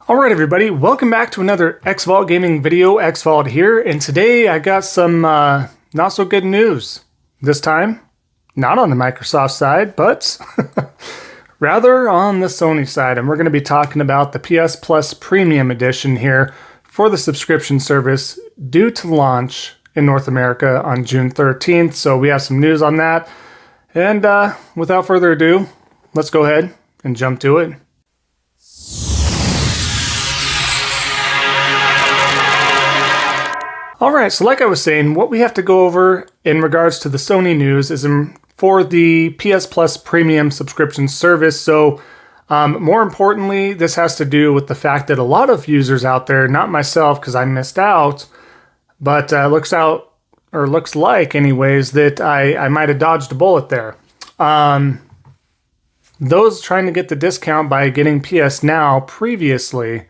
Alright everybody, welcome back to another Xvault gaming video. Xvault here, and today I got some not so good news. This time, not on the Microsoft side, but rather on the Sony side. And we're going to be talking about the PS Plus Premium Edition here for the subscription service due to launch in North America on June 13th. So we have some news on that. And without further ado, let's go ahead and jump to it. Alright, so like I was saying, what we have to go over in regards to the Sony news is for the PS Plus Premium subscription service. So more importantly, this has to do with the fact that a lot of users out there, not myself because I missed out, but looks like anyways that I might have dodged a bullet there. Those trying to get the discount by getting PS Now previously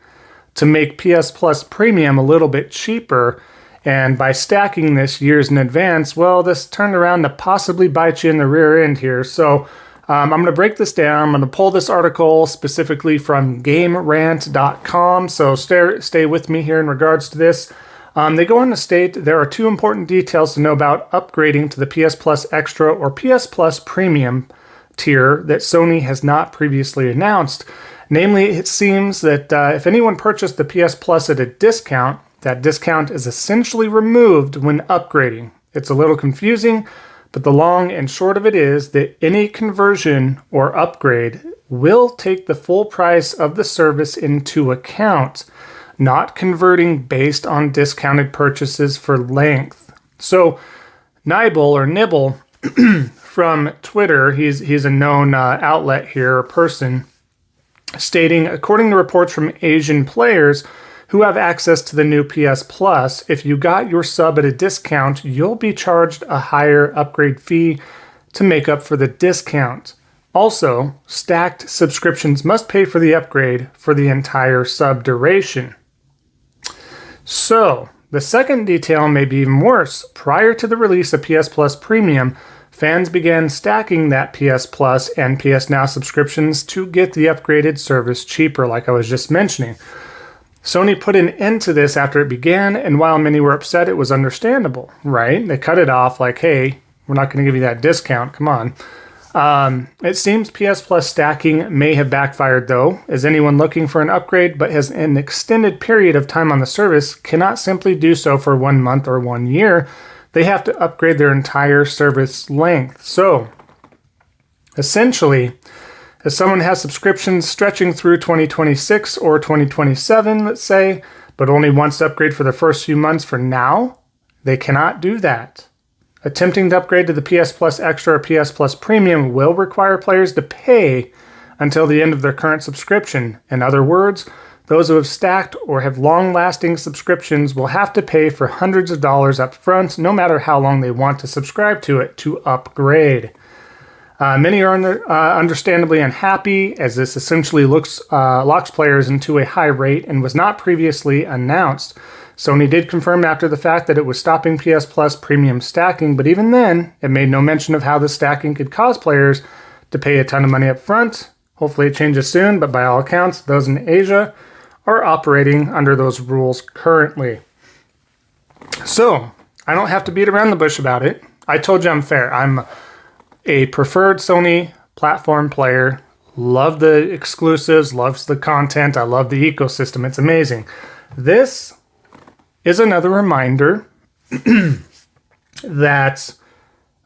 to make PS Plus Premium a little bit cheaper, and by stacking this years in advance, well, this turned around to possibly bite you in the rear end here. So I'm going to break this down. I'm going to pull this article specifically from GameRant.com. So stay with me here in regards to this. They go on to state there are two important details to know about upgrading to the PS Plus Extra or PS Plus Premium tier that Sony has not previously announced. Namely, it seems that if anyone purchased the PS Plus at a discount, that discount is essentially removed when upgrading. It's a little confusing, but the long and short of it is that any conversion or upgrade will take the full price of the service into account, not converting based on discounted purchases for length. So Nibble from Twitter, he's a known outlet here, a person, stating, according to reports from Asian players who have access to the new PS Plus, if you got your sub at a discount, you'll be charged a higher upgrade fee to make up for the discount. Also, stacked subscriptions must pay for the upgrade for the entire sub duration. So, the second detail may be even worse. Prior to the release of PS Plus Premium, fans began stacking that PS Plus and PS Now subscriptions to get the upgraded service cheaper, like I was just mentioning. Sony put an end to this after it began, and while many were upset, it was understandable, right? They cut it off like, hey, we're not going to give you that discount, come on. It seems PS Plus stacking may have backfired though, as anyone looking for an upgrade but has an extended period of time on the service cannot simply do so for 1 month or 1 year. They have to upgrade their entire service length. So, essentially, if someone has subscriptions stretching through 2026 or 2027, let's say, but only wants to upgrade for the first few months for now, they cannot do that. Attempting to upgrade to the PS Plus Extra or PS Plus Premium will require players to pay until the end of their current subscription. In other words, those who have stacked or have long-lasting subscriptions will have to pay for hundreds of dollars up front, no matter how long they want to subscribe to it, to upgrade. Many are understandably unhappy, as this essentially locks players into a high rate and was not previously announced. Sony did confirm after the fact that it was stopping PS Plus Premium stacking, but even then, it made no mention of how the stacking could cause players to pay a ton of money up front. Hopefully it changes soon, but by all accounts, those in Asia are operating under those rules currently. So, I don't have to beat around the bush about it. I told you I'm fair. I'm a preferred Sony platform player, love the exclusives, loves the content, I love the ecosystem, it's amazing. This is another reminder that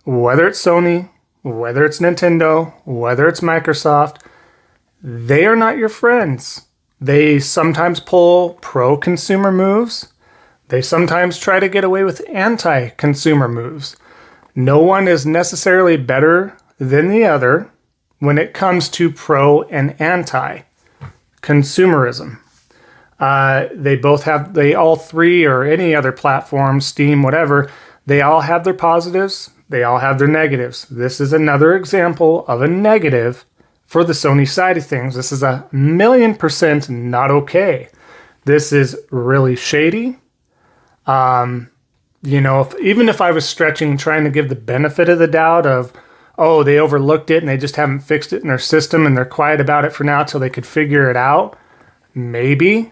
whether it's Sony, whether it's Nintendo, whether it's Microsoft, they are not your friends. They sometimes pull pro-consumer moves. They sometimes try to get away with anti-consumer moves. No one is necessarily better than the other when it comes to pro and anti-consumerism. They all three, or any other platform, Steam, whatever, they all have their positives, they all have their negatives. This is another example of a negative for the Sony side of things. This is 1,000,000% not okay. This is really shady. Even if I was stretching, trying to give the benefit of the doubt of, oh, they overlooked it and they just haven't fixed it in their system and they're quiet about it for now till they could figure it out. Maybe,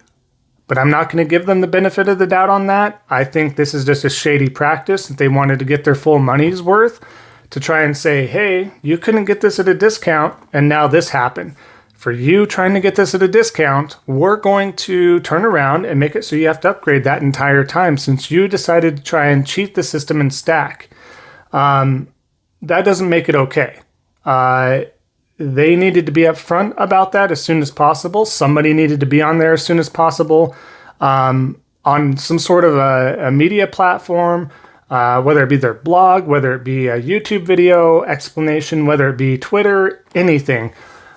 but I'm not going to give them the benefit of the doubt on that. I think this is just a shady practice that they wanted to get their full money's worth to try and say, hey, you couldn't get this at a discount, and now this happened. For you trying to get this at a discount, we're going to turn around and make it so you have to upgrade that entire time since you decided to try and cheat the system and stack. That doesn't make it okay. They needed to be upfront about that as soon as possible. Somebody needed to be on there as soon as possible on some sort of a media platform, whether it be their blog, whether it be a YouTube video explanation, whether it be Twitter, anything.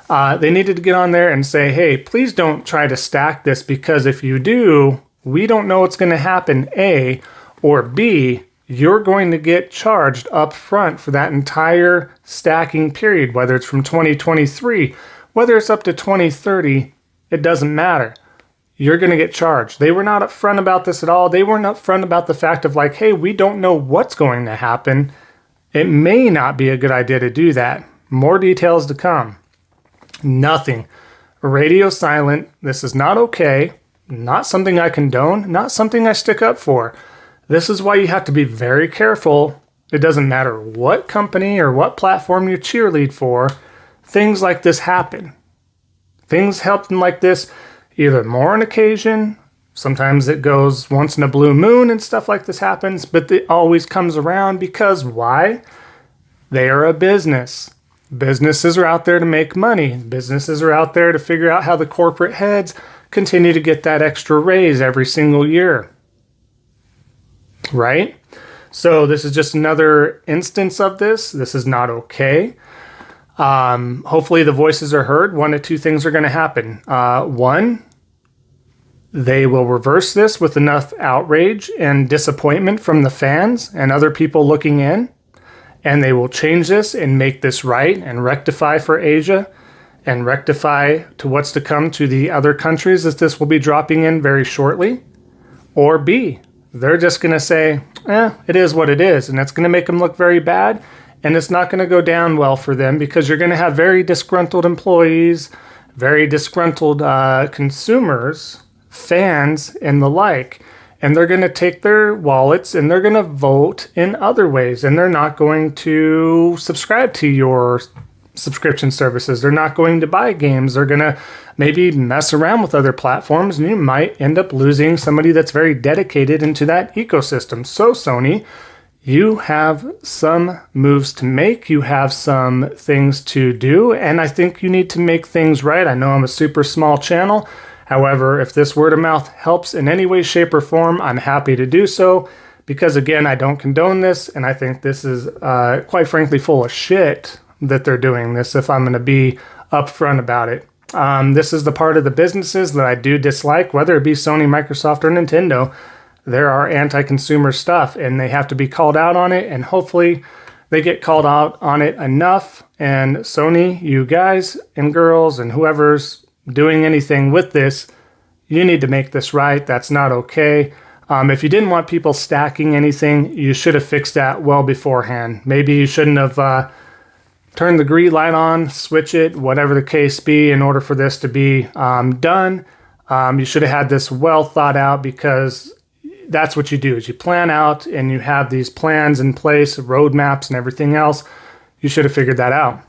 They needed to get on there and say, hey, please don't try to stack this because if you do, we don't know what's going to happen, A, or B, you're going to get charged up front for that entire stacking period, whether it's from 2023, whether it's up to 2030, it doesn't matter. You're going to get charged. They were not upfront about this at all. They weren't upfront about the fact of like, hey, we don't know what's going to happen. It may not be a good idea to do that. More details to come. Nothing. Radio silent. This is not okay. Not something I condone. Not something I stick up for. This is why you have to be very careful. It doesn't matter what company or what platform you cheerlead for. Things like this happen. Things happen like this either more on occasion. Sometimes it goes once in a blue moon and stuff like this happens. But it always comes around because why? They are a business. Businesses are out there to make money. Businesses are out there to figure out how the corporate heads continue to get that extra raise every single year. Right? So this is just another instance of this. This is not okay. Hopefully the voices are heard. One of two things are going to happen. One, they will reverse this with enough outrage and disappointment from the fans and other people looking in. And they will change this and make this right and rectify for Asia and rectify to what's to come to the other countries as this will be dropping in very shortly. Or B, they're just going to say, it is what it is. And it's going to make them look very bad. And it's not going to go down well for them because you're going to have very disgruntled employees, very disgruntled consumers, fans, and the like. And they're going to take their wallets and they're going to vote in other ways. And they're not going to subscribe to your subscription services. They're not going to buy games. They're going to maybe mess around with other platforms. And you might end up losing somebody that's very dedicated into that ecosystem. So Sony, you have some moves to make. You have some things to do. And I think you need to make things right. I know I'm a super small channel. However, if this word of mouth helps in any way, shape, or form, I'm happy to do so. Because again, I don't condone this. And I think this is quite frankly full of shit that they're doing this, if I'm going to be upfront about it. This is the part of the businesses that I do dislike, whether it be Sony, Microsoft, or Nintendo. There are anti-consumer stuff, and they have to be called out on it, and hopefully they get called out on it enough. And Sony, you guys and girls and whoever's doing anything with this, you need to make this right. That's not okay. If you didn't want people stacking anything, you should have fixed that well beforehand. Maybe you shouldn't have turn the green light on, switch it, whatever the case be, in order for this to be done. You should have had this well thought out because that's what you do is you plan out and you have these plans in place, roadmaps and everything else. You should have figured that out.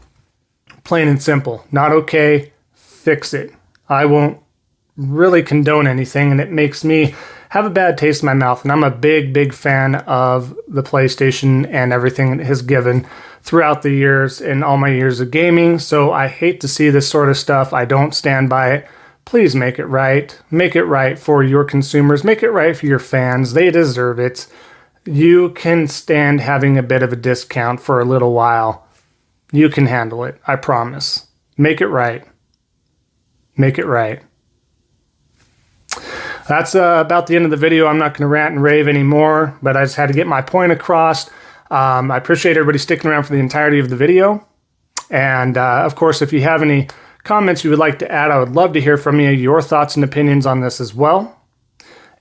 Plain and simple. Not okay. Fix it. I won't really condone anything and it makes me have a bad taste in my mouth. And I'm a big, big fan of the PlayStation and everything it has given throughout the years and all my years of gaming. So I hate to see this sort of stuff. I don't stand by it. Please make it right. Make it right for your consumers. Make it right for your fans. They deserve it. You can stand having a bit of a discount for a little while. You can handle it. I promise. Make it right. Make it right. That's about the end of the video. I'm not going to rant and rave anymore, but I just had to get my point across. I appreciate everybody sticking around for the entirety of the video. And of course, if you have any comments you would like to add, I would love to hear from you, your thoughts and opinions on this as well.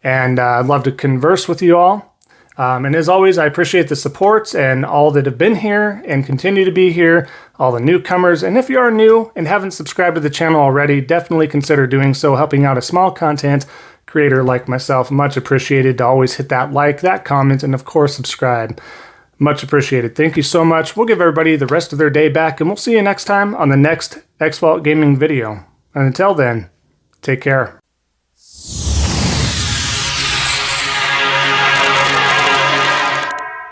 And I'd love to converse with you all. And as always, I appreciate the support and all that have been here and continue to be here, all the newcomers. And if you are new and haven't subscribed to the channel already, definitely consider doing so, helping out a small content creator like myself. Much appreciated to always hit that like, that comment, and of course, subscribe. Much appreciated. Thank you so much. We'll give everybody the rest of their day back, and we'll see you next time on the next Xvault Gaming video. And until then, take care.